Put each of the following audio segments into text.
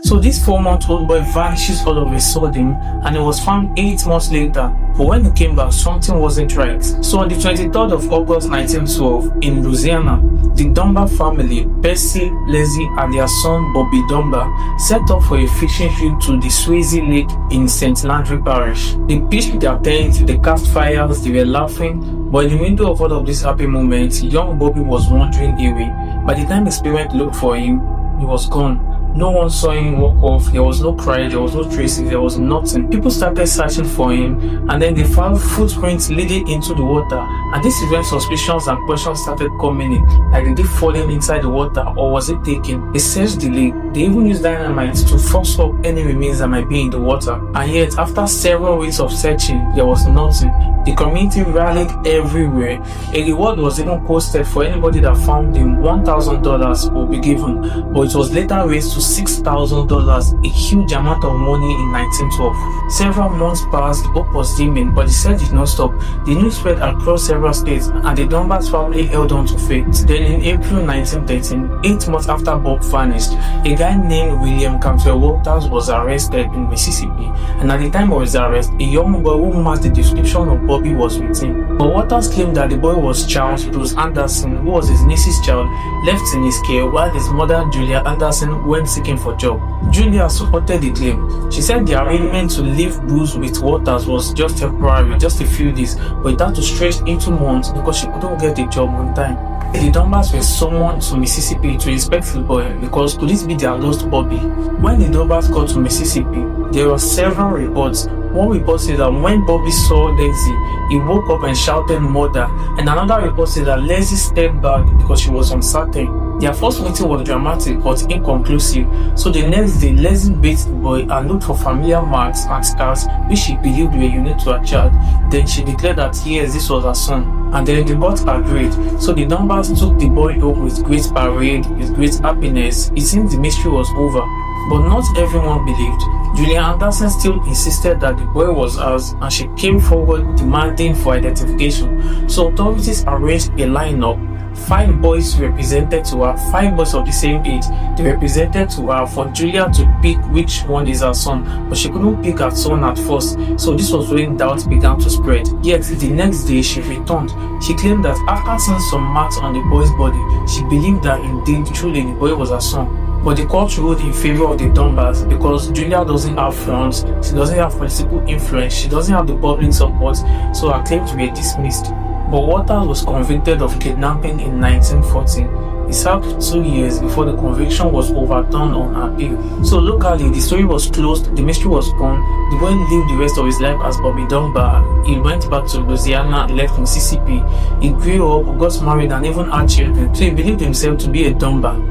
So this 4-month-old boy vanishes all of a sudden, and he was found 8 months later. But when he came back, something wasn't right. So on the 23rd of August 1912, in Louisiana, the Dunbar family, Percy, Leslie, and their son Bobby Dunbar, set off for a fishing trip to the Swayze Lake in St. Landry Parish. They pitched their tents, they cast fires, they were laughing, but in the middle of all of these happy moments, young Bobby was wandering away. By the time his parents looked for him, he was gone. No one saw him walk off. There was no cry, there was no traces, there was nothing. People started searching for him, and then they found footprints leading into the water. And this is when suspicions and questions started coming in. Like, did he fall inside the water, or was it taken? They searched the lake. They even used dynamite to force up any remains that might be in the water. And yet, after several weeks of searching, there was nothing. The community rallied everywhere. A reward was even posted for anybody that found him. $1,000 will be given, but it was later raised to $6,000, a huge amount of money in 1912. Several months passed, hope was dimming, but the search did not stop. The news spread across several states, and the Dunbar's family held on to faith. Then in April 1913, 8 months after Bob vanished, a guy named William Campbell Walters was arrested in Mississippi, and at the time of his arrest, a young boy who matched the description of Bobby was with him. But Walters claimed that the boy was Charles Bruce Anderson, who was his niece's child, left in his care while his mother, Julia Anderson, went seeking for job. Julia supported the claim. She said the arrangement to leave Bruce with Walters was just temporary, just a few days, but it had to stretch into months because she couldn't get a job on time. The Dunbars were summoned to Mississippi to inspect the boy because could this be their lost Bobby? When the Dunbars got to Mississippi, there were several reports. One report said that when Bobby saw Leslie, he woke up and shouted murder, and another report said that Leslie stepped back because she was uncertain. Their first meeting was dramatic but inconclusive, so the next day Leslie bathed the boy and looked for familiar marks and scars which she believed were unique to her child. Then she declared that yes, this was her son, and then the both agreed. So the Dunbars took the boy home with great parade, with great happiness. It seemed the mystery was over, but not everyone believed. Julia Anderson still insisted that the boy was hers, and she came forward demanding for identification. So authorities arranged a lineup. 5 boys represented to her, 5 boys of the same age. They represented to her for Julia to pick which one is her son, but she couldn't pick her son at first. So this was when doubts began to spread. Yet the next day she returned. She claimed that after seeing some marks on the boy's body, she believed that indeed truly the boy was her son. But the court ruled in favor of the Dunbars because Julia doesn't have funds, she doesn't have political influence, she doesn't have the public support, so her claims were dismissed. But Walters was convicted of kidnapping in 1914. He served 2 years before the conviction was overturned on appeal. So locally, the story was closed, the mystery was gone. The boy lived the rest of his life as Bobby Dunbar. He went back to Louisiana, left Mississippi. He grew up, got married, and even had children. So he believed himself to be a Dunbar.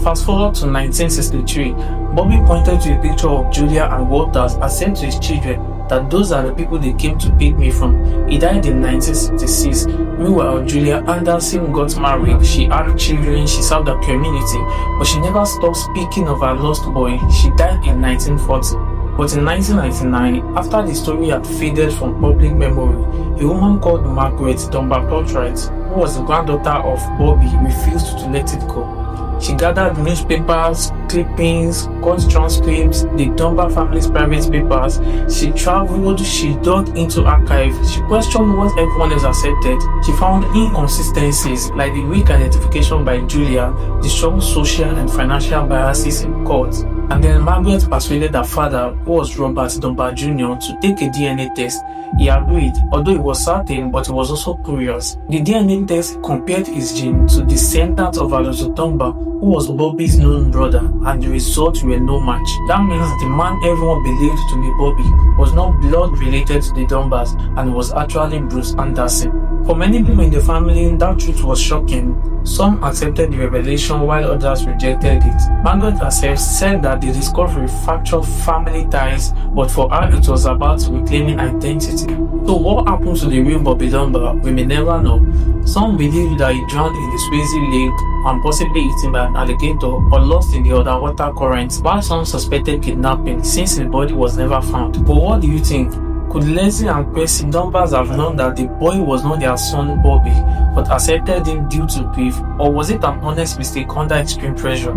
Fast forward to 1963, Bobby pointed to a picture of Julia and Walters and said to his children that those are the people they came to pick me from. He died in 1966. Meanwhile, Julia Anderson got married, she had children, she served her community, but she never stopped speaking of her lost boy. She died in 1940. But in 1999, after the story had faded from public memory, a woman called Margaret Dunbar Cartwright, who was the granddaughter of Bobby, refused to let it go. She gathered newspapers, clippings, court transcripts, the Dunbar family's private papers. She traveled, she dug into archives, she questioned what everyone else accepted. She found inconsistencies like the weak identification by Julia, the strong social and financial biases in court. And then Margaret persuaded her father, who was Robert Dunbar Jr., to take a DNA test. He agreed, although he was certain, but he was also curious. The DNA test compared his gene to descendants of Alonzo Dunbar, who was Bobby's known brother, and the results were no match. That means the man everyone believed to be Bobby was not blood related to the Dunbars and was actually Bruce Anderson. For many people in the family, that truth was shocking. Some accepted the revelation while others rejected it. Margaret herself said that the discovery fractured family ties, but for her it was about reclaiming identity. So what happened to the real Bobby Dunbar, we may never know. Some believe that he drowned in the Swayze Lake and possibly eaten by an alligator or lost in the underwater currents, while some suspected kidnapping since his body was never found. But what do you think? Could Leslie and Percy Dunbars have known that the boy was not their son Bobby, but accepted him due to grief, or was it an honest mistake under extreme pressure?